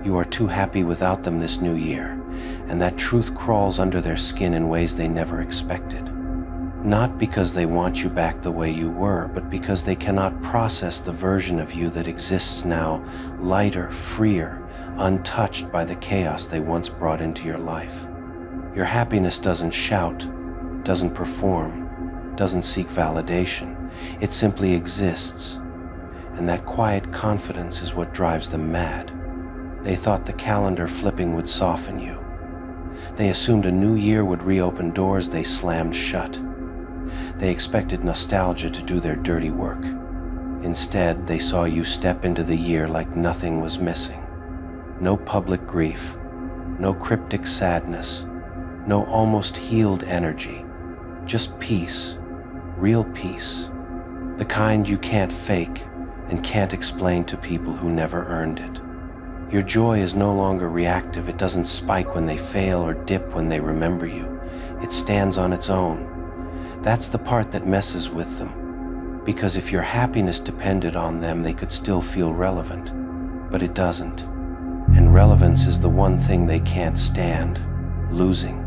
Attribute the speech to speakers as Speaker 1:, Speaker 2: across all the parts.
Speaker 1: You are too happy without them this new year, and that truth crawls under their skin in ways they never expected. Not because they want you back the way you were, but because they cannot process the version of you that exists now, lighter, freer, untouched by the chaos they once brought into your life. Your happiness doesn't shout, doesn't perform, doesn't seek validation. It simply exists. And that quiet confidence is what drives them mad. They thought the calendar flipping would soften you. They assumed a new year would reopen doors they slammed shut. They expected nostalgia to do their dirty work. Instead, they saw you step into the year like nothing was missing. No public grief, no cryptic sadness, no almost healed energy, just peace, real peace, the kind you can't fake and can't explain to people who never earned it. Your joy is no longer reactive. It doesn't spike when they fail or dip when they remember you. It stands on its own. That's the part that messes with them, because if your happiness depended on them, they could still feel relevant, but it doesn't. And relevance is the one thing they can't stand, losing.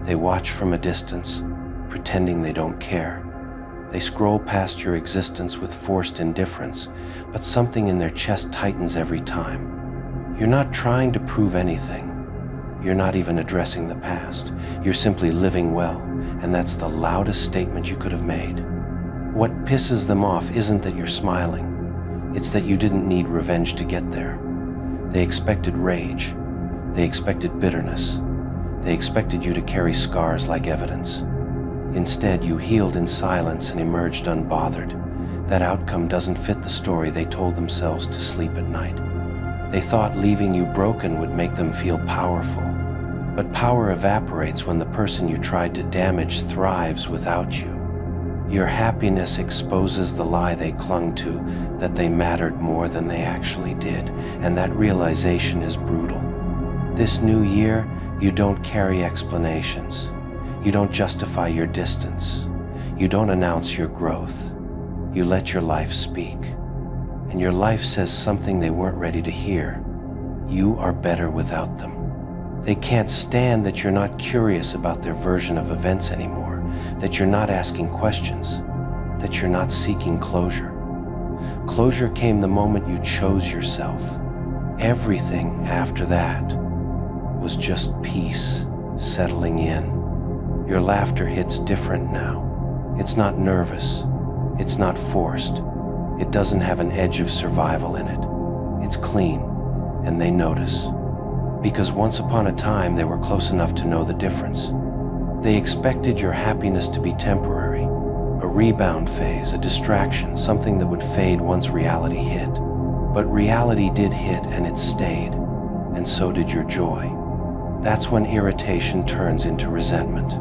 Speaker 1: They watch from a distance, pretending they don't care. They scroll past your existence with forced indifference, but something in their chest tightens every time. You're not trying to prove anything. You're not even addressing the past. You're simply living well, and that's the loudest statement you could have made. What pisses them off isn't that you're smiling. It's that you didn't need revenge to get there. They expected rage. They expected bitterness. They expected you to carry scars like evidence. Instead, you healed in silence and emerged unbothered. That outcome doesn't fit the story they told themselves to sleep at night. They thought leaving you broken would make them feel powerful. But power evaporates when the person you tried to damage thrives without you. Your happiness exposes the lie they clung to, that they mattered more than they actually did, and that realization is brutal. This new year, you don't carry explanations. You don't justify your distance. You don't announce your growth. You let your life speak. And your life says something they weren't ready to hear. You are better without them. They can't stand that you're not curious about their version of events anymore, that you're not asking questions, that you're not seeking closure. Closure came the moment you chose yourself. Everything after that was just peace settling in. Your laughter hits different now. It's not nervous. It's not forced. It doesn't have an edge of survival in it. It's clean, and they notice. Because once upon a time, they were close enough to know the difference. They expected your happiness to be temporary, a rebound phase, a distraction, something that would fade once reality hit. But reality did hit, and it stayed, and so did your joy. That's when irritation turns into resentment,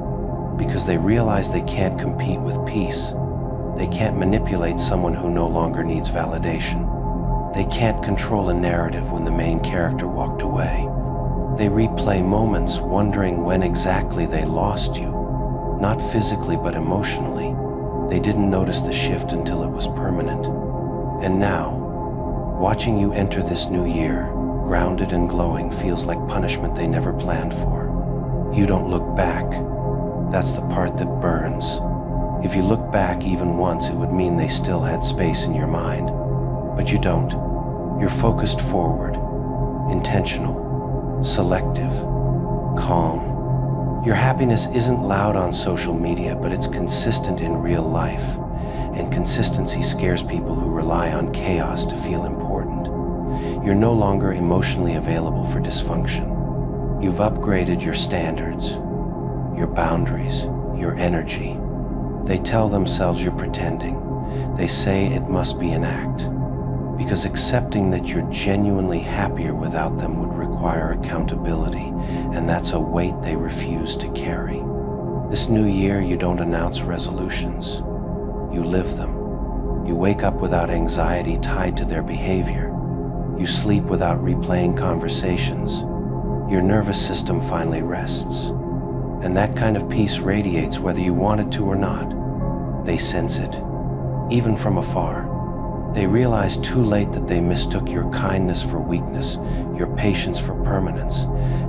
Speaker 1: because they realize they can't compete with peace. They can't manipulate someone who no longer needs validation. They can't control a narrative when the main character walked away. They replay moments wondering when exactly they lost you, not physically but emotionally. They didn't notice the shift until it was permanent. And now, watching you enter this new year, grounded and glowing, feels like punishment they never planned for. You don't look back. That's the part that burns. If you look back even once, it would mean they still had space in your mind. But you don't. You're focused forward, intentional, selective, calm. Your happiness isn't loud on social media, but it's consistent in real life. And consistency scares people who rely on chaos to feel important. You're no longer emotionally available for dysfunction. You've upgraded your standards, your boundaries, your energy. They tell themselves you're pretending. They say it must be an act. Because accepting that you're genuinely happier without them would require accountability, and that's a weight they refuse to carry. This new year, you don't announce resolutions. You live them. You wake up without anxiety tied to their behavior. You sleep without replaying conversations. Your nervous system finally rests. And that kind of peace radiates whether you want it to or not. They sense it, even from afar. They realized too late that they mistook your kindness for weakness, your patience for permanence.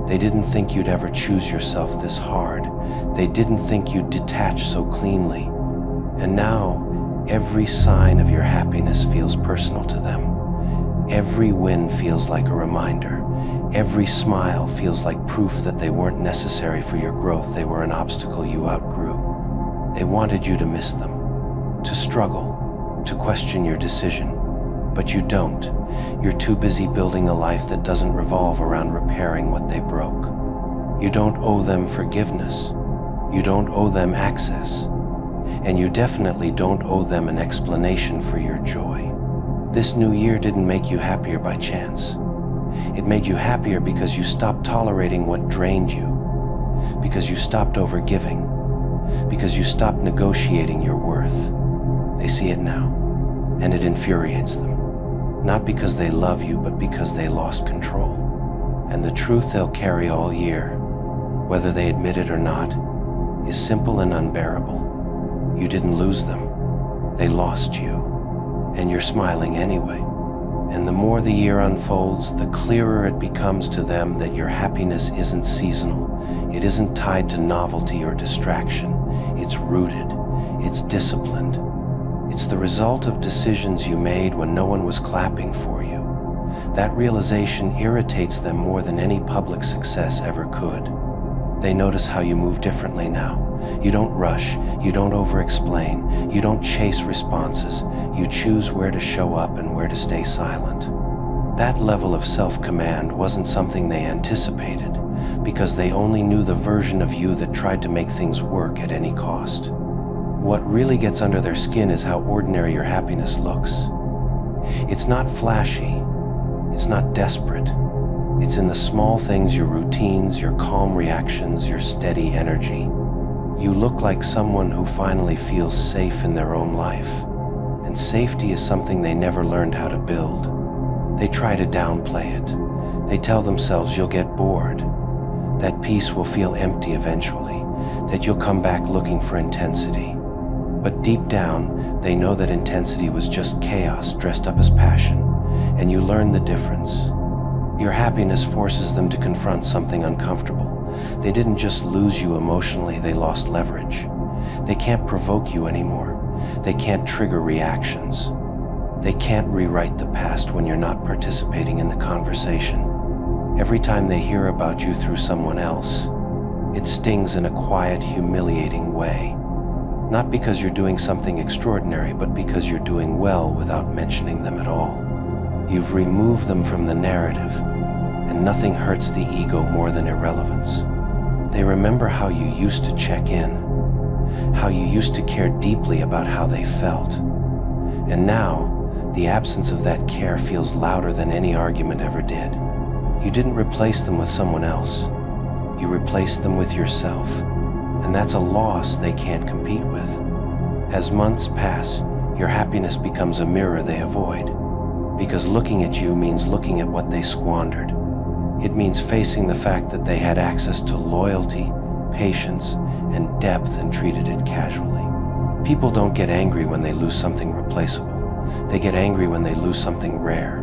Speaker 1: They didn't think you'd ever choose yourself this hard. They didn't think you'd detach so cleanly. And now, every sign of your happiness feels personal to them. Every win feels like a reminder. Every smile feels like proof that they weren't necessary for your growth, they were an obstacle you outgrew. They wanted you to miss them, to struggle, to question your decision. But you don't. You're too busy building a life that doesn't revolve around repairing what they broke. You don't owe them forgiveness. You don't owe them access. And you definitely don't owe them an explanation for your joy. This new year didn't make you happier by chance. It made you happier because you stopped tolerating what drained you, because you stopped overgiving, because you stopped negotiating your worth. They see it now, and it infuriates them. Not because they love you, but because they lost control. And the truth they'll carry all year, whether they admit it or not, is simple and unbearable. You didn't lose them. They lost you. And you're smiling anyway. And the more the year unfolds, the clearer it becomes to them that your happiness isn't seasonal. It isn't tied to novelty or distraction. It's rooted. It's disciplined. It's the result of decisions you made when no one was clapping for you. That realization irritates them more than any public success ever could. They notice how you move differently now. You don't rush, you don't over-explain, you don't chase responses. You choose where to show up and where to stay silent. That level of self-command wasn't something they anticipated, because they only knew the version of you that tried to make things work at any cost. What really gets under their skin is how ordinary your happiness looks. It's not flashy, it's not desperate. It's in the small things, your routines, your calm reactions, your steady energy. You look like someone who finally feels safe in their own life. And safety is something they never learned how to build. They try to downplay it. They tell themselves you'll get bored, that peace will feel empty eventually, that you'll come back looking for intensity. But deep down, they know that intensity was just chaos dressed up as passion, and you learn the difference. Your happiness forces them to confront something uncomfortable. They didn't just lose you emotionally, they lost leverage. They can't provoke you anymore. They can't trigger reactions. They can't rewrite the past when you're not participating in the conversation. Every time they hear about you through someone else, it stings in a quiet, humiliating way. Not because you're doing something extraordinary, but because you're doing well without mentioning them at all. You've removed them from the narrative, and nothing hurts the ego more than irrelevance. They remember how you used to check in, how you used to care deeply about how they felt. And now, the absence of that care feels louder than any argument ever did. You didn't replace them with someone else. You replaced them with yourself. And that's a loss they can't compete with. As months pass, your happiness becomes a mirror they avoid. Because looking at you means looking at what they squandered. It means facing the fact that they had access to loyalty, patience, and depth and treated it casually. People don't get angry when they lose something replaceable. They get angry when they lose something rare.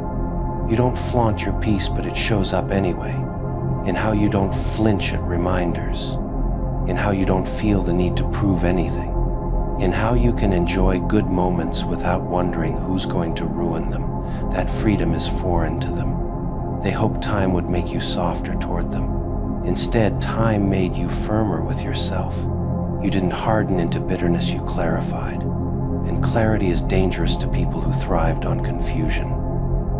Speaker 1: You don't flaunt your peace, but it shows up anyway. In how you don't flinch at reminders. In how you don't feel the need to prove anything. In how you can enjoy good moments without wondering who's going to ruin them. That freedom is foreign to them. They hoped time would make you softer toward them. Instead, time made you firmer with yourself. You didn't harden into bitterness, you clarified. And clarity is dangerous to people who thrived on confusion.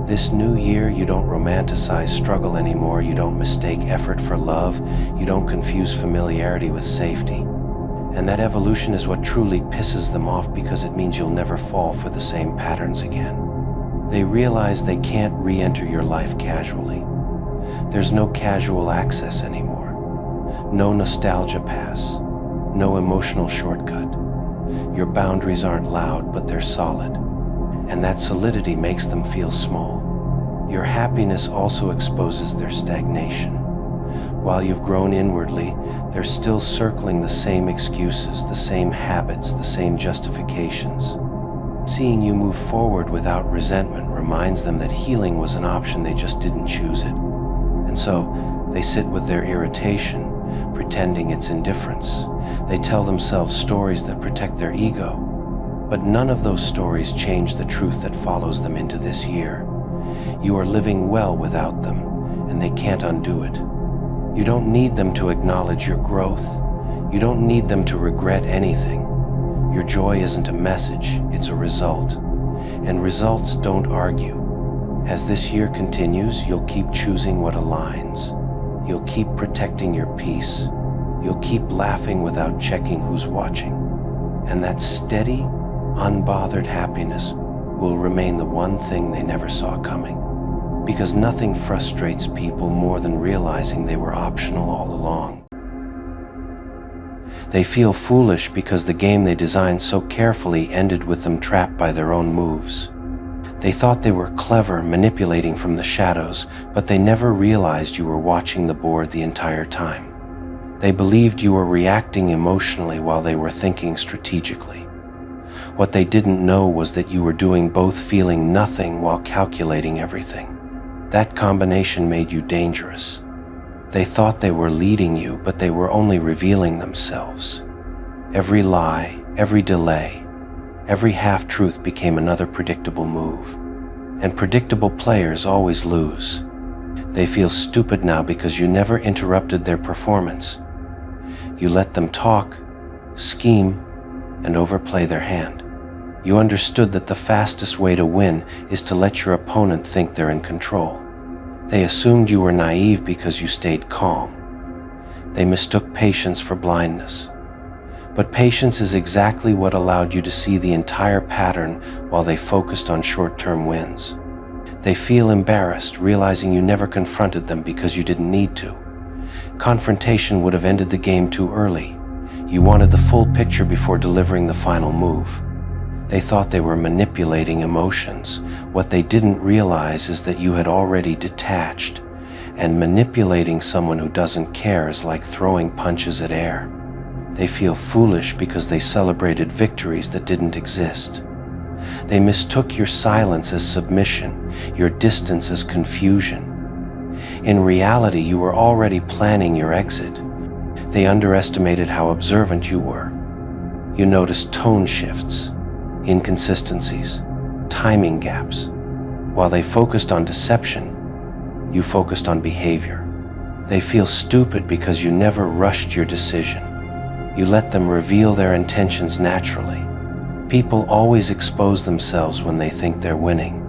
Speaker 1: This new year, you don't romanticize struggle anymore. You don't mistake effort for love. You don't confuse familiarity with safety. And that evolution is what truly pisses them off, because it means you'll never fall for the same patterns again. They realize they can't re-enter your life casually. There's no casual access anymore. No nostalgia pass. No emotional shortcut. Your boundaries aren't loud, but they're solid. And that solidity makes them feel small. Your happiness also exposes their stagnation. While you've grown inwardly, they're still circling the same excuses, the same habits, the same justifications. Seeing you move forward without resentment reminds them that healing was an option, they just didn't choose it. And so they sit with their irritation, pretending it's indifference. They tell themselves stories that protect their ego, but none of those stories change the truth that follows them into this year. You are living well without them, and they can't undo it. You don't need them to acknowledge your growth. You don't need them to regret anything. Your joy isn't a message, it's a result. And results don't argue. As this year continues, you'll keep choosing what aligns. You'll keep protecting your peace. You'll keep laughing without checking who's watching. And that steady, unbothered happiness will remain the one thing they never saw coming. Because nothing frustrates people more than realizing they were optional all along. They feel foolish because the game they designed so carefully ended with them trapped by their own moves. They thought they were clever, manipulating from the shadows, but they never realized you were watching the board the entire time. They believed you were reacting emotionally while they were thinking strategically. What they didn't know was that you were doing both, feeling nothing while calculating everything. That combination made you dangerous. They thought they were leading you, but they were only revealing themselves. Every lie, every delay, every half-truth became another predictable move. And predictable players always lose. They feel stupid now because you never interrupted their performance. You let them talk, scheme, and overplay their hand. You understood that the fastest way to win is to let your opponent think they're in control. They assumed you were naive because you stayed calm. They mistook patience for blindness. But patience is exactly what allowed you to see the entire pattern while they focused on short-term wins. They feel embarrassed, realizing you never confronted them because you didn't need to. Confrontation would have ended the game too early. You wanted the full picture before delivering the final move. They thought they were manipulating emotions. What they didn't realize is that you had already detached, and manipulating someone who doesn't care is like throwing punches at air. They feel foolish because they celebrated victories that didn't exist. They mistook your silence as submission, your distance as confusion. In reality, you were already planning your exit. They underestimated how observant you were. You noticed tone shifts, inconsistencies, timing gaps. While they focused on deception, you focused on behavior. They feel stupid because you never rushed your decision. You let them reveal their intentions naturally. People always expose themselves when they think they're winning.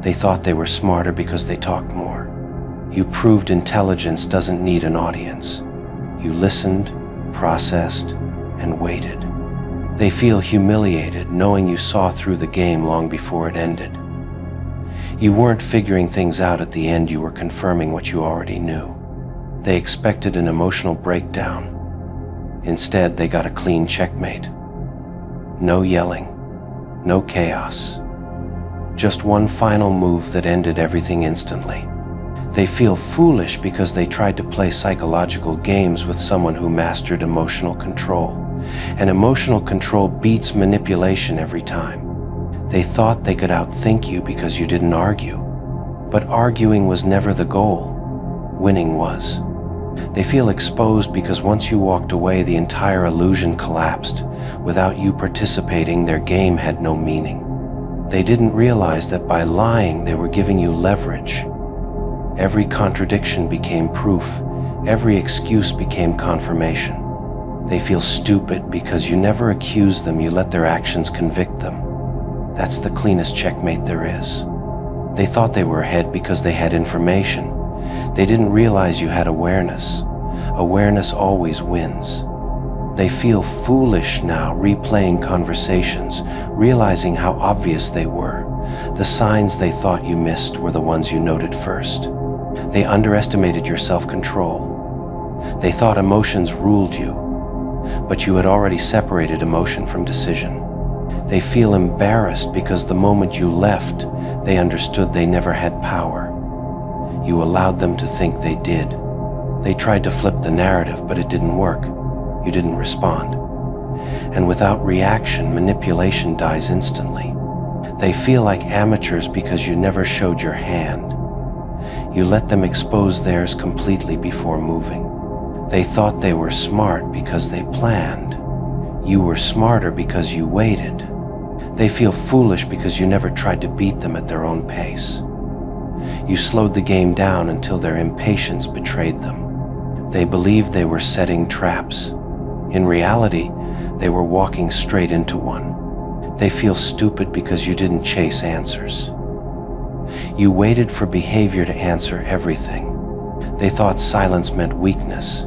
Speaker 1: They thought they were smarter because they talked more. You proved intelligence doesn't need an audience. You listened, processed, and waited. They feel humiliated knowing you saw through the game long before it ended. You weren't figuring things out at the end, you were confirming what you already knew. They expected an emotional breakdown. Instead, they got a clean checkmate. No yelling, no chaos. Just one final move that ended everything instantly. They feel foolish because they tried to play psychological games with someone who mastered emotional control. And emotional control beats manipulation every time. They thought they could outthink you because you didn't argue. But arguing was never the goal. Winning was. They feel exposed because once you walked away, the entire illusion collapsed. Without you participating, their game had no meaning. They didn't realize that by lying, they were giving you leverage. Every contradiction became proof. Every excuse became confirmation. They feel stupid because you never accused them, you let their actions convict them. That's the cleanest checkmate there is. They thought they were ahead because they had information. They didn't realize you had awareness. Awareness always wins. They feel foolish now, replaying conversations, realizing how obvious they were. The signs they thought you missed were the ones you noted first. They underestimated your self-control. They thought emotions ruled you, but you had already separated emotion from decision. They feel embarrassed because the moment you left, they understood they never had power. You allowed them to think they did. They tried to flip the narrative, but it didn't work. You didn't respond. And without reaction, manipulation dies instantly. They feel like amateurs because you never showed your hand. You let them expose theirs completely before moving. They thought they were smart because they planned. You were smarter because you waited. They feel foolish because you never tried to beat them at their own pace. You slowed the game down until their impatience betrayed them. They believed they were setting traps. In reality, they were walking straight into one. They feel stupid because you didn't chase answers. You waited for behavior to answer everything. They thought silence meant weakness.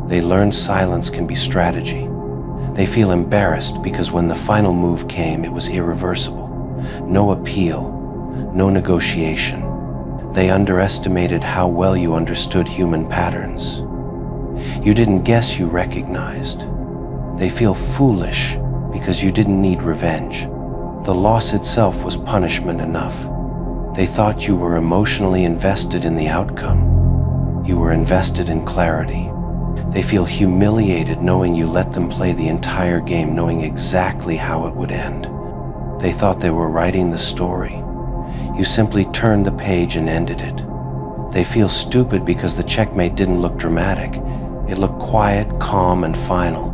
Speaker 1: They learned silence can be strategy. They feel embarrassed because when the final move came, it was irreversible. No appeal, no negotiation. They underestimated how well you understood human patterns. You didn't guess, you recognized. They feel foolish because you didn't need revenge. The loss itself was punishment enough. They thought you were emotionally invested in the outcome. You were invested in clarity. They feel humiliated knowing you let them play the entire game, knowing exactly how it would end. They thought they were writing the story. You simply turned the page and ended it. They feel stupid because the checkmate didn't look dramatic. It looked quiet, calm, and final.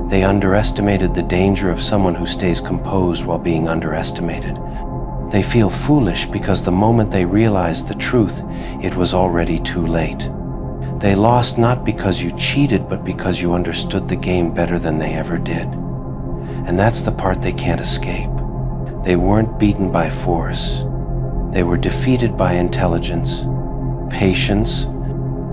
Speaker 1: They underestimated the danger of someone who stays composed while being underestimated. They feel foolish because the moment they realized the truth, it was already too late. They lost not because you cheated, but because you understood the game better than they ever did. And that's the part they can't escape. They weren't beaten by force. They were defeated by intelligence, patience,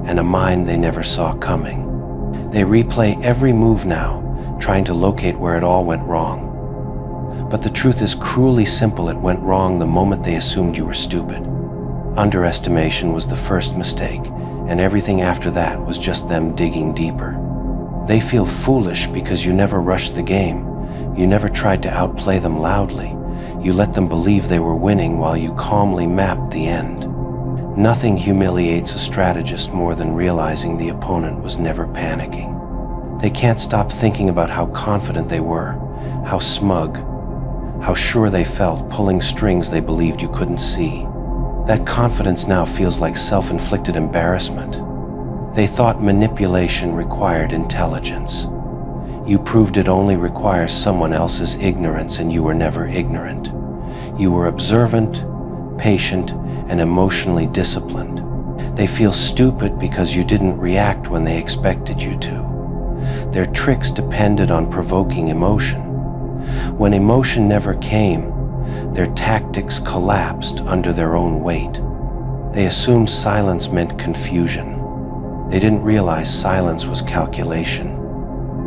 Speaker 1: and a mind they never saw coming. They replay every move now, trying to locate where it all went wrong. But the truth is cruelly simple. It went wrong the moment they assumed you were stupid. Underestimation was the first mistake, and everything after that was just them digging deeper. They feel foolish because you never rushed the game. You never tried to outplay them loudly. You let them believe they were winning while you calmly mapped the end. Nothing humiliates a strategist more than realizing the opponent was never panicking. They can't stop thinking about how confident they were, how smug, how sure they felt, pulling strings they believed you couldn't see. That confidence now feels like self-inflicted embarrassment. They thought manipulation required intelligence. You proved it only requires someone else's ignorance, and you were never ignorant. You were observant, patient, and emotionally disciplined. They feel stupid because you didn't react when they expected you to. Their tricks depended on provoking emotion. When emotion never came, their tactics collapsed under their own weight. They assumed silence meant confusion. They didn't realize silence was calculation.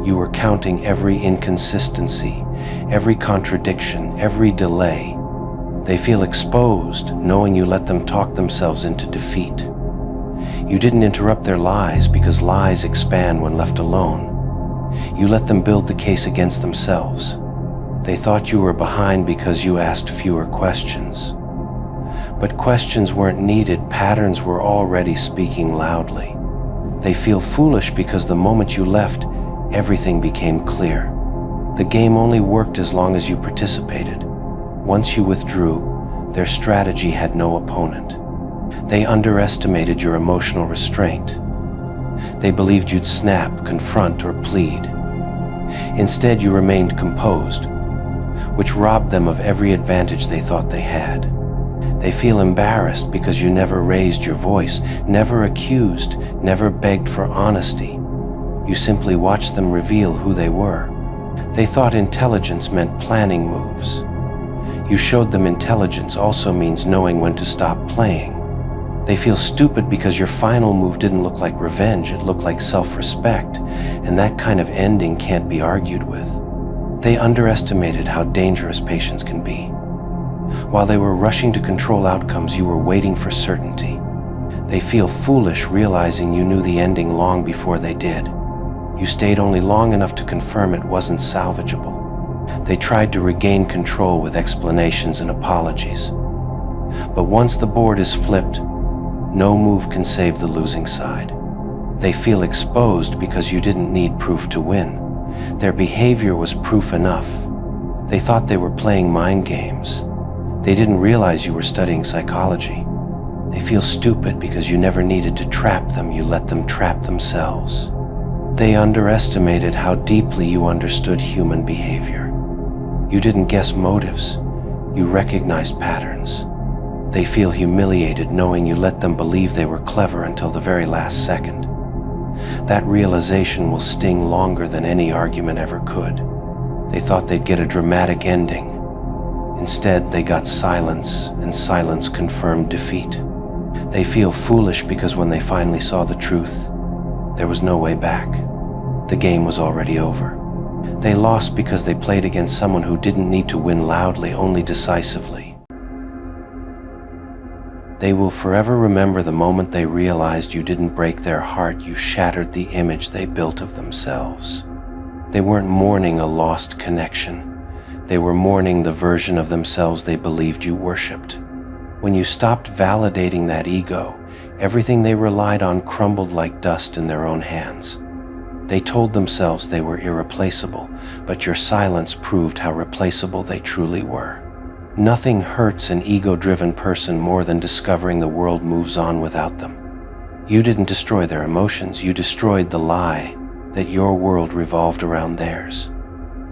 Speaker 1: You were counting every inconsistency, every contradiction, every delay. They feel exposed, knowing you let them talk themselves into defeat. You didn't interrupt their lies because lies expand when left alone. You let them build the case against themselves. They thought you were behind because you asked fewer questions. But questions weren't needed. Patterns were already speaking loudly. They feel foolish because the moment you left, everything became clear. The game only worked as long as you participated. Once you withdrew, their strategy had no opponent. They underestimated your emotional restraint. They believed you'd snap, confront, or plead. Instead, you remained composed, which robbed them of every advantage they thought they had. They feel embarrassed because you never raised your voice, never accused, never begged for honesty. You simply watched them reveal who they were. They thought intelligence meant planning moves. You showed them intelligence also means knowing when to stop playing. They feel stupid because your final move didn't look like revenge, it looked like self-respect, and that kind of ending can't be argued with. They underestimated how dangerous patience can be. While they were rushing to control outcomes, you were waiting for certainty. They feel foolish realizing you knew the ending long before they did. You stayed only long enough to confirm it wasn't salvageable. They tried to regain control with explanations and apologies. But once the board is flipped, no move can save the losing side. They feel exposed because you didn't need proof to win. Their behavior was proof enough. They thought they were playing mind games. They didn't realize you were studying psychology. They feel stupid because you never needed to trap them, you let them trap themselves. They underestimated how deeply you understood human behavior. You didn't guess motives, you recognized patterns. They feel humiliated knowing you let them believe they were clever until the very last second. That realization will sting longer than any argument ever could. They thought they'd get a dramatic ending. Instead, they got silence, and silence confirmed defeat. They feel foolish because when they finally saw the truth, there was no way back. The game was already over. They lost because they played against someone who didn't need to win loudly, only decisively. They will forever remember the moment they realized you didn't break their heart, you shattered the image they built of themselves. They weren't mourning a lost connection. They were mourning the version of themselves they believed you worshipped. When you stopped validating that ego, everything they relied on crumbled like dust in their own hands. They told themselves they were irreplaceable, but your silence proved how replaceable they truly were. Nothing hurts an ego-driven person more than discovering the world moves on without them. You didn't destroy their emotions, you destroyed the lie that your world revolved around theirs.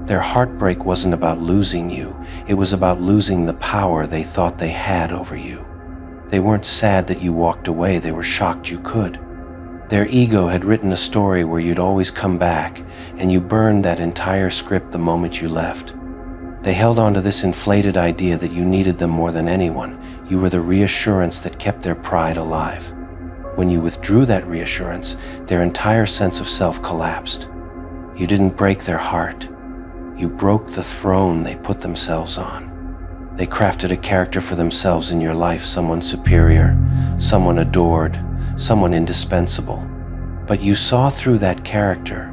Speaker 1: Their heartbreak wasn't about losing you, it was about losing the power they thought they had over you. They weren't sad that you walked away, they were shocked you could. Their ego had written a story where you'd always come back, and you burned that entire script the moment you left. They held on to this inflated idea that you needed them more than anyone. You were the reassurance that kept their pride alive. When you withdrew that reassurance, their entire sense of self collapsed. You didn't break their heart. You broke the throne they put themselves on. They crafted a character for themselves in your life, someone superior, someone adored, someone indispensable. But you saw through that character,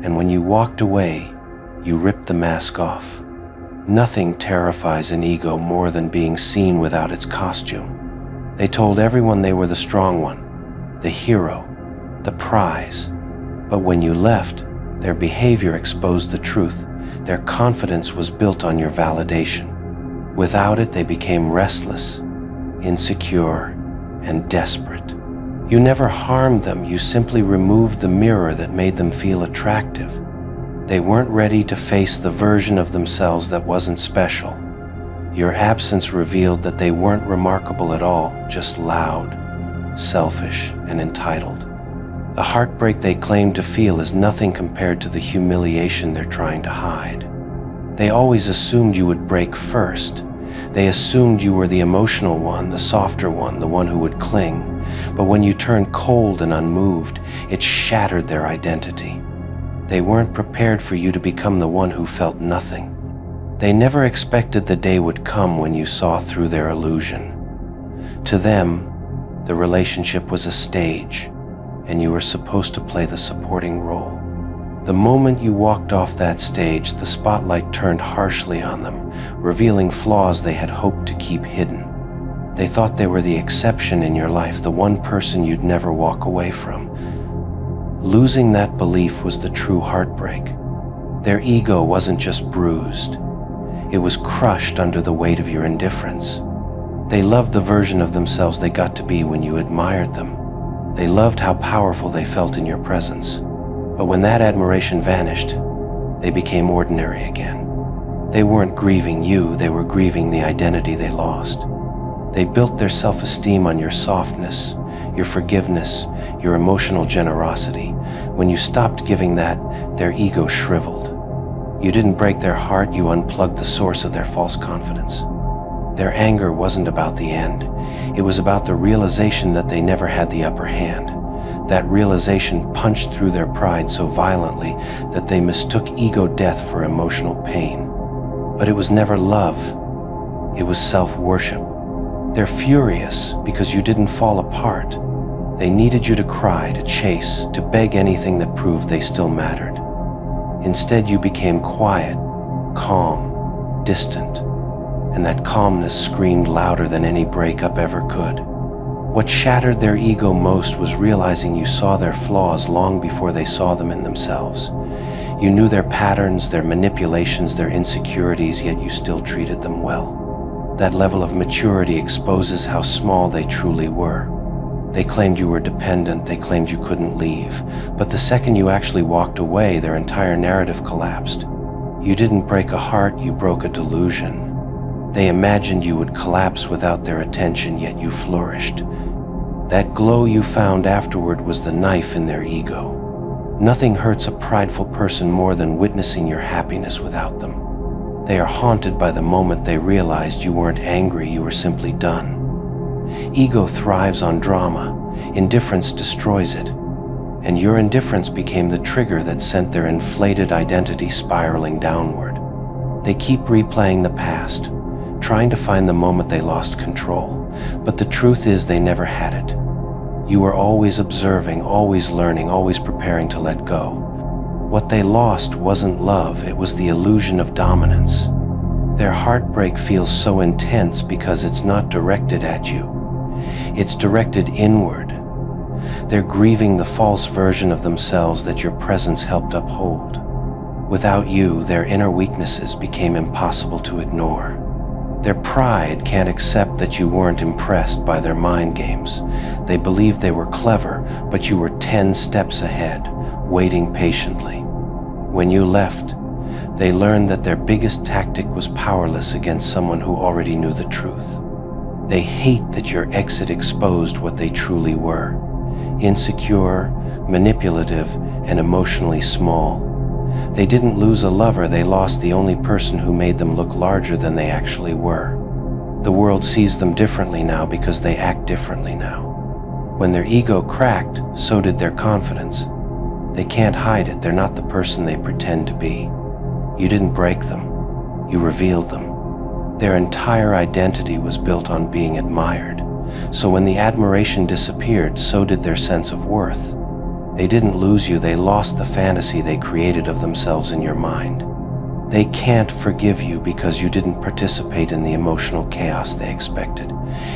Speaker 1: and when you walked away, you ripped the mask off. Nothing terrifies an ego more than being seen without its costume. They told everyone they were the strong one, the hero, the prize. But when you left, their behavior exposed the truth. Their confidence was built on your validation. Without it, they became restless, insecure, and desperate. You never harmed them, you simply removed the mirror that made them feel attractive. They weren't ready to face the version of themselves that wasn't special. Your absence revealed that they weren't remarkable at all, just loud, selfish, and entitled. The heartbreak they claim to feel is nothing compared to the humiliation they're trying to hide. They always assumed you would break first. They assumed you were the emotional one, the softer one, the one who would cling. But when you turned cold and unmoved, it shattered their identity. They weren't prepared for you to become the one who felt nothing. They never expected the day would come when you saw through their illusion. To them, the relationship was a stage, and you were supposed to play the supporting role. The moment you walked off that stage, the spotlight turned harshly on them, revealing flaws they had hoped to keep hidden. They thought they were the exception in your life, the one person you'd never walk away from. Losing that belief was the true heartbreak. Their ego wasn't just bruised, it was crushed under the weight of your indifference. They loved the version of themselves they got to be when you admired them. They loved how powerful they felt in your presence. But when that admiration vanished, they became ordinary again. They weren't grieving you, they were grieving the identity they lost. They built their self-esteem on your softness, your forgiveness, your emotional generosity. When you stopped giving that, their ego shriveled. You didn't break their heart, you unplugged the source of their false confidence. Their anger wasn't about the end. It was about the realization that they never had the upper hand. That realization punched through their pride so violently that they mistook ego death for emotional pain. But it was never love. It was self-worship. They're furious because you didn't fall apart. They needed you to cry, to chase, to beg anything that proved they still mattered. Instead, you became quiet, calm, distant, and that calmness screamed louder than any breakup ever could. What shattered their ego most was realizing you saw their flaws long before they saw them in themselves. You knew their patterns, their manipulations, their insecurities, yet you still treated them well. That level of maturity exposes how small they truly were. They claimed you were dependent, they claimed you couldn't leave, but the second you actually walked away, their entire narrative collapsed. You didn't break a heart, you broke a delusion. They imagined you would collapse without their attention, yet you flourished. That glow you found afterward was the knife in their ego. Nothing hurts a prideful person more than witnessing your happiness without them. They are haunted by the moment they realized you weren't angry, you were simply done. Ego thrives on drama. Indifference destroys it. And your indifference became the trigger that sent their inflated identity spiraling downward. They keep replaying the past, trying to find the moment they lost control. But the truth is they never had it. You were always observing, always learning, always preparing to let go. What they lost wasn't love, it was the illusion of dominance. Their heartbreak feels so intense because it's not directed at you. It's directed inward. They're grieving the false version of themselves that your presence helped uphold. Without you, their inner weaknesses became impossible to ignore. Their pride can't accept that you weren't impressed by their mind games. They believed they were clever, but you were 10 steps ahead, waiting patiently. When you left, they learned that their biggest tactic was powerless against someone who already knew the truth. They hate that your exit exposed what they truly were: insecure, manipulative, and emotionally small. They didn't lose a lover, they lost the only person who made them look larger than they actually were. The world sees them differently now because they act differently now. When their ego cracked, so did their confidence. They can't hide it, they're not the person they pretend to be. You didn't break them, you revealed them. Their entire identity was built on being admired. So when the admiration disappeared, so did their sense of worth. They didn't lose you, they lost the fantasy they created of themselves in your mind. They can't forgive you because you didn't participate in the emotional chaos they expected.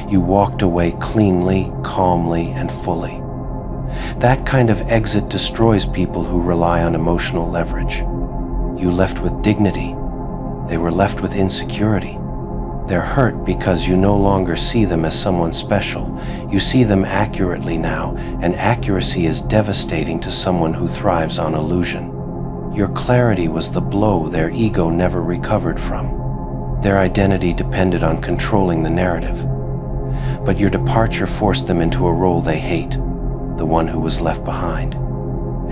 Speaker 1: You walked away cleanly, calmly, and fully. That kind of exit destroys people who rely on emotional leverage. You left with dignity. They were left with insecurity. They're hurt because you no longer see them as someone special. You see them accurately now, and accuracy is devastating to someone who thrives on illusion. Your clarity was the blow their ego never recovered from. Their identity depended on controlling the narrative. But your departure forced them into a role they hate, the one who was left behind.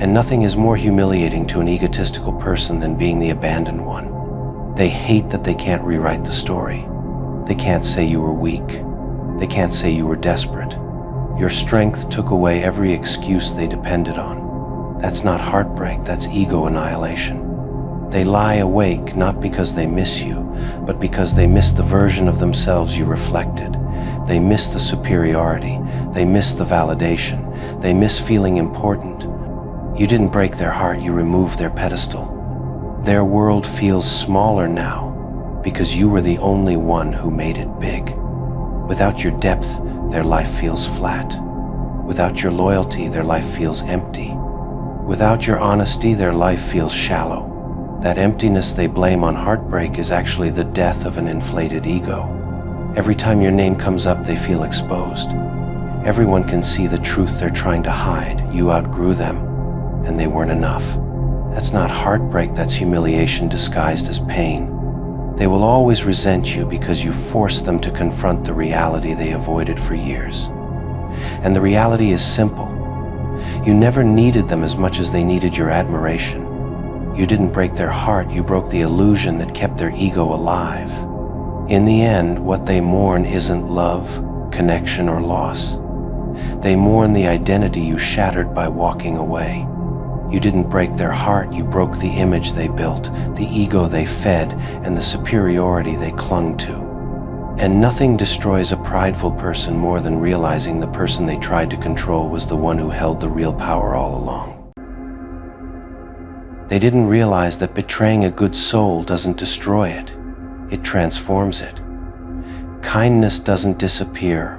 Speaker 1: And nothing is more humiliating to an egotistical person than being the abandoned one. They hate that they can't rewrite the story. They can't say you were weak. They can't say you were desperate. Your strength took away every excuse they depended on. That's not heartbreak, that's ego annihilation. They lie awake not because they miss you, but because they miss the version of themselves you reflected. They miss the superiority. They miss the validation. They miss feeling important. You didn't break their heart, you removed their pedestal. Their world feels smaller now because you were the only one who made it big. Without your depth, their life feels flat. Without your loyalty, their life feels empty. Without your honesty, their life feels shallow. That emptiness they blame on heartbreak is actually the death of an inflated ego. Every time your name comes up, they feel exposed. Everyone can see the truth they're trying to hide. You outgrew them, and they weren't enough. That's not heartbreak, that's humiliation disguised as pain. They will always resent you because you forced them to confront the reality they avoided for years. And the reality is simple. You never needed them as much as they needed your admiration. You didn't break their heart, you broke the illusion that kept their ego alive. In the end, what they mourn isn't love, connection, or loss. They mourn the identity you shattered by walking away. You didn't break their heart, you broke the image they built, the ego they fed, and the superiority they clung to. And nothing destroys a prideful person more than realizing the person they tried to control was the one who held the real power all along. They didn't realize that betraying a good soul doesn't destroy it, it transforms it. Kindness doesn't disappear.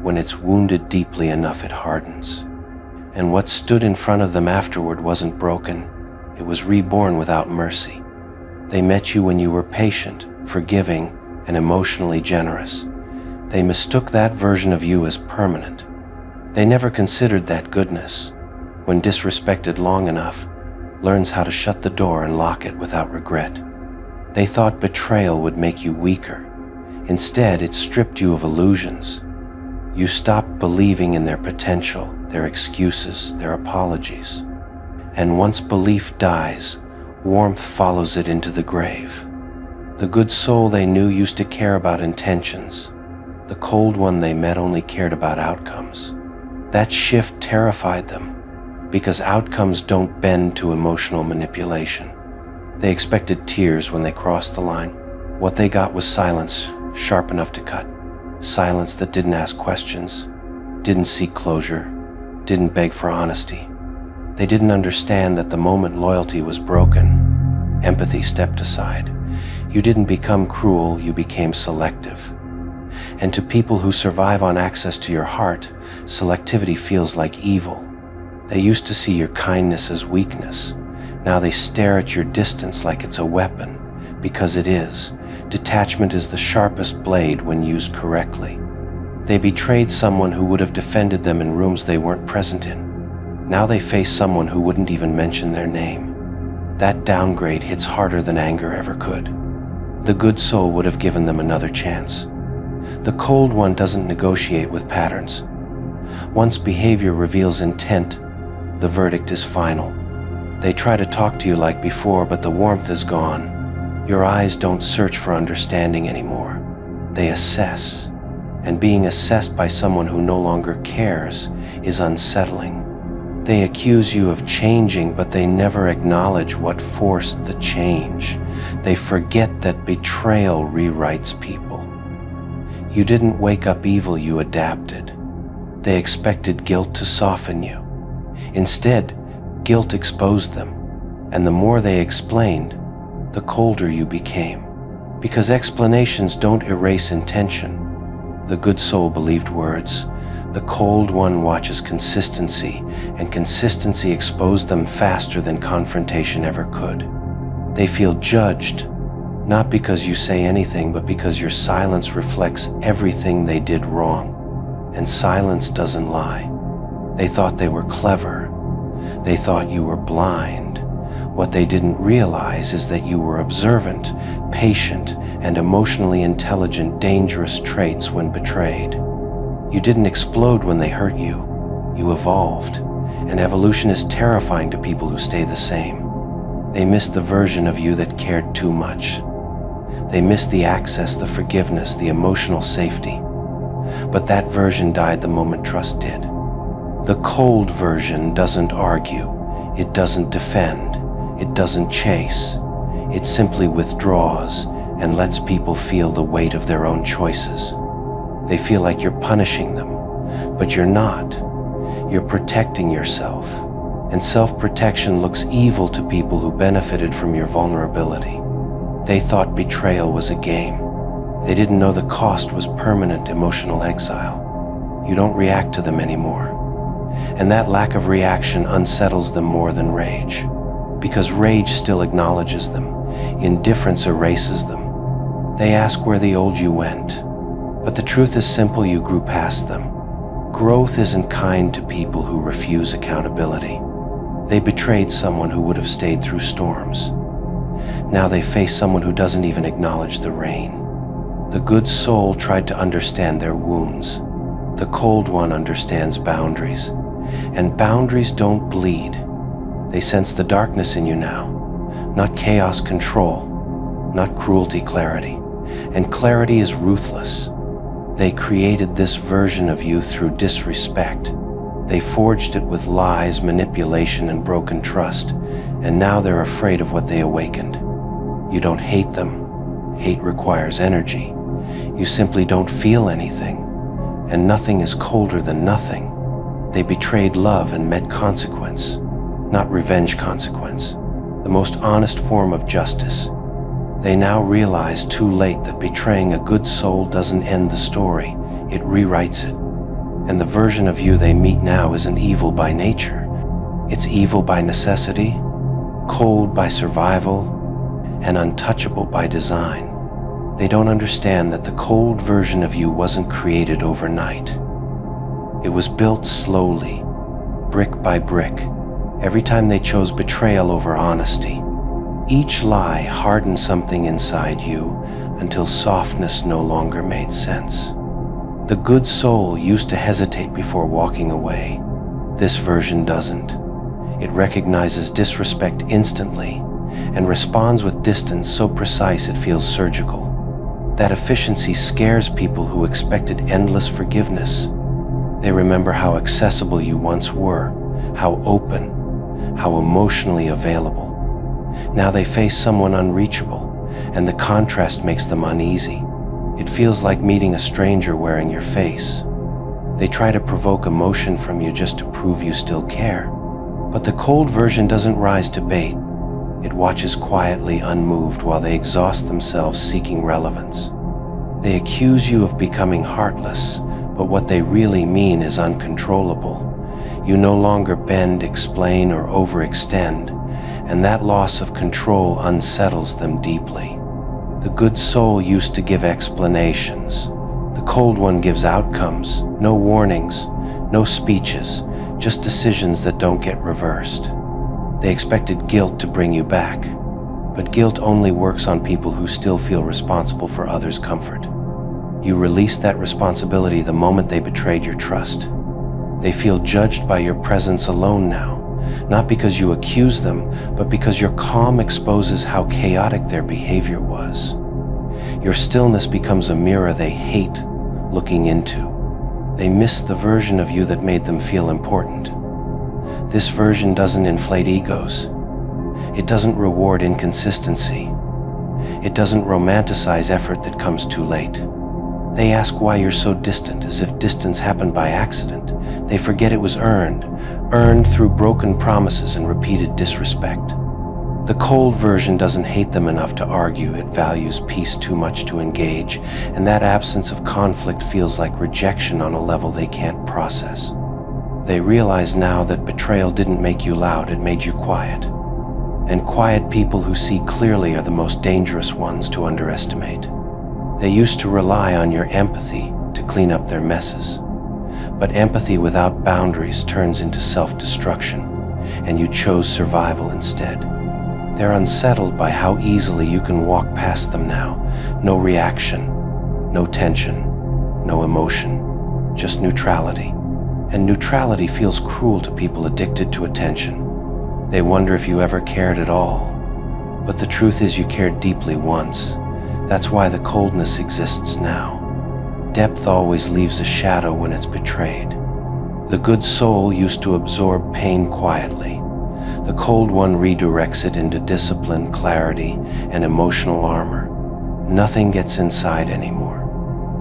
Speaker 1: When it's wounded deeply enough, it hardens. And what stood in front of them afterward wasn't broken, it was reborn without mercy. They met you when you were patient, forgiving, and emotionally generous. They mistook that version of you as permanent. They never considered that goodness, when disrespected long enough, learns how to shut the door and lock it without regret. They thought betrayal would make you weaker. Instead, it stripped you of illusions. You stopped believing in their potential, their excuses, their apologies. And once belief dies, warmth follows it into the grave. The good soul they knew used to care about intentions. The cold one they met only cared about outcomes. That shift terrified them, because outcomes don't bend to emotional manipulation. They expected tears when they crossed the line. What they got was silence, sharp enough to cut. Silence that didn't ask questions, didn't seek closure, didn't beg for honesty. They didn't understand that the moment loyalty was broken, empathy stepped aside. You didn't become cruel, you became selective. And to people who survive on access to your heart, selectivity feels like evil. They used to see your kindness as weakness. Now they stare at your distance like it's a weapon, because it is. Detachment is the sharpest blade when used correctly. They betrayed someone who would have defended them in rooms they weren't present in. Now they face someone who wouldn't even mention their name. That downgrade hits harder than anger ever could. The good soul would have given them another chance. The cold one doesn't negotiate with patterns. Once behavior reveals intent, the verdict is final. They try to talk to you like before, but the warmth is gone. Your eyes don't search for understanding anymore. They assess. And being assessed by someone who no longer cares is unsettling. They accuse you of changing, but they never acknowledge what forced the change. They forget that betrayal rewrites people. You didn't wake up evil, you adapted. They expected guilt to soften you. Instead, guilt exposed them, and the more they explained, the colder you became. Because explanations don't erase intention. The good soul believed words. The cold one watches consistency, and consistency exposed them faster than confrontation ever could. They feel judged, not because you say anything, but because your silence reflects everything they did wrong. And silence doesn't lie. They thought they were clever. They thought you were blind. What they didn't realize is that you were observant, patient, and emotionally intelligent, dangerous traits when betrayed. You didn't explode when they hurt you. You evolved. And evolution is terrifying to people who stay the same. They missed the version of you that cared too much. They missed the access, the forgiveness, the emotional safety. But that version died the moment trust did. The cold version doesn't argue. It doesn't defend. It doesn't chase. It simply withdraws and lets people feel the weight of their own choices. They feel like you're punishing them, but you're not. You're protecting yourself. And self-protection looks evil to people who benefited from your vulnerability. They thought betrayal was a game. They didn't know the cost was permanent emotional exile. You don't react to them anymore. And that lack of reaction unsettles them more than rage. Because rage still acknowledges them. Indifference erases them. They ask where the old you went. But the truth is simple, you grew past them. Growth isn't kind to people who refuse accountability. They betrayed someone who would have stayed through storms. Now they face someone who doesn't even acknowledge the rain. The good soul tried to understand their wounds. The cold one understands boundaries. And boundaries don't bleed. They sense the darkness in you now. Not chaos, control. Not cruelty, clarity. And clarity is ruthless. They created this version of you through disrespect. They forged it with lies, manipulation, and broken trust. And now they're afraid of what they awakened. You don't hate them. Hate requires energy. You simply don't feel anything. And nothing is colder than nothing. They betrayed love and met consequence, not revenge consequence, the most honest form of justice. They now realize too late that betraying a good soul doesn't end the story, it rewrites it. And the version of you they meet now isn't evil by nature. It's evil by necessity, cold by survival, and untouchable by design. They don't understand that the cold version of you wasn't created overnight. It was built slowly, brick by brick, every time they chose betrayal over honesty. Each lie hardened something inside you until softness no longer made sense. The good soul used to hesitate before walking away. This version doesn't. It recognizes disrespect instantly and responds with distance so precise it feels surgical. That efficiency scares people who expected endless forgiveness. They remember how accessible you once were, how open, how emotionally available. Now they face someone unreachable, and the contrast makes them uneasy. It feels like meeting a stranger wearing your face. They try to provoke emotion from you just to prove you still care. But the cold version doesn't rise to bait. It watches quietly, unmoved, while they exhaust themselves seeking relevance. They accuse you of becoming heartless, but what they really mean is uncontrollable. You no longer bend, explain, or overextend, and that loss of control unsettles them deeply. The good soul used to give explanations. The cold one gives outcomes, no warnings, no speeches, just decisions that don't get reversed. They expected guilt to bring you back, but guilt only works on people who still feel responsible for others' comfort. You release that responsibility the moment they betrayed your trust. They feel judged by your presence alone now, not because you accuse them, but because your calm exposes how chaotic their behavior was. Your stillness becomes a mirror they hate looking into. They miss the version of you that made them feel important. This version doesn't inflate egos. It doesn't reward inconsistency. It doesn't romanticize effort that comes too late. They ask why you're so distant, as if distance happened by accident. They forget it was earned through broken promises and repeated disrespect. The cold version doesn't hate them enough to argue. It values peace too much to engage, and that absence of conflict feels like rejection on a level they can't process. They realize now that betrayal didn't make you loud, it made you quiet. And quiet people who see clearly are the most dangerous ones to underestimate. They used to rely on your empathy to clean up their messes. But empathy without boundaries turns into self-destruction, and you chose survival instead. They're unsettled by how easily you can walk past them now. No reaction, no tension, no emotion, just neutrality. And neutrality feels cruel to people addicted to attention. They wonder if you ever cared at all. But the truth is you cared deeply once. That's why the coldness exists now. Depth always leaves a shadow when it's betrayed. The good soul used to absorb pain quietly. The cold one redirects it into discipline, clarity, and emotional armor. Nothing gets inside anymore.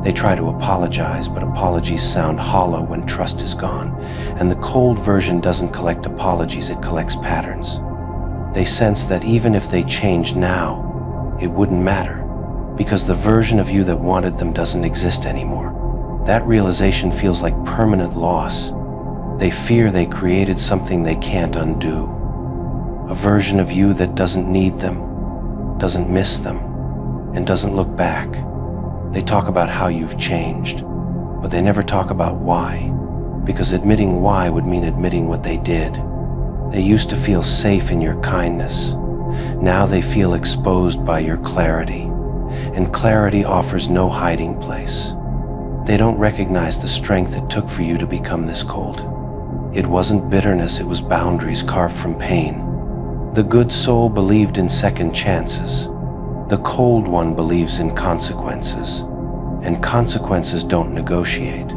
Speaker 1: They try to apologize, but apologies sound hollow when trust is gone. And the cold version doesn't collect apologies, it collects patterns. They sense that even if they change now, it wouldn't matter, because the version of you that wanted them doesn't exist anymore. That realization feels like permanent loss. They fear they created something they can't undo. A version of you that doesn't need them, doesn't miss them, and doesn't look back. They talk about how you've changed, but they never talk about why, because admitting why would mean admitting what they did. They used to feel safe in your kindness. Now they feel exposed by your clarity, and clarity offers no hiding place. They don't recognize the strength it took for you to become this cold. It wasn't bitterness, it was boundaries carved from pain. The good soul believed in second chances. The cold one believes in consequences, and consequences don't negotiate.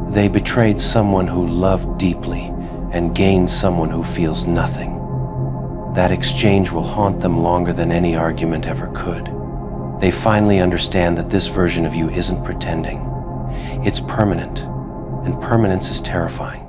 Speaker 1: They betrayed someone who loved deeply and gained someone who feels nothing. That exchange will haunt them longer than any argument ever could. They finally understand that this version of you isn't pretending. It's permanent, and permanence is terrifying.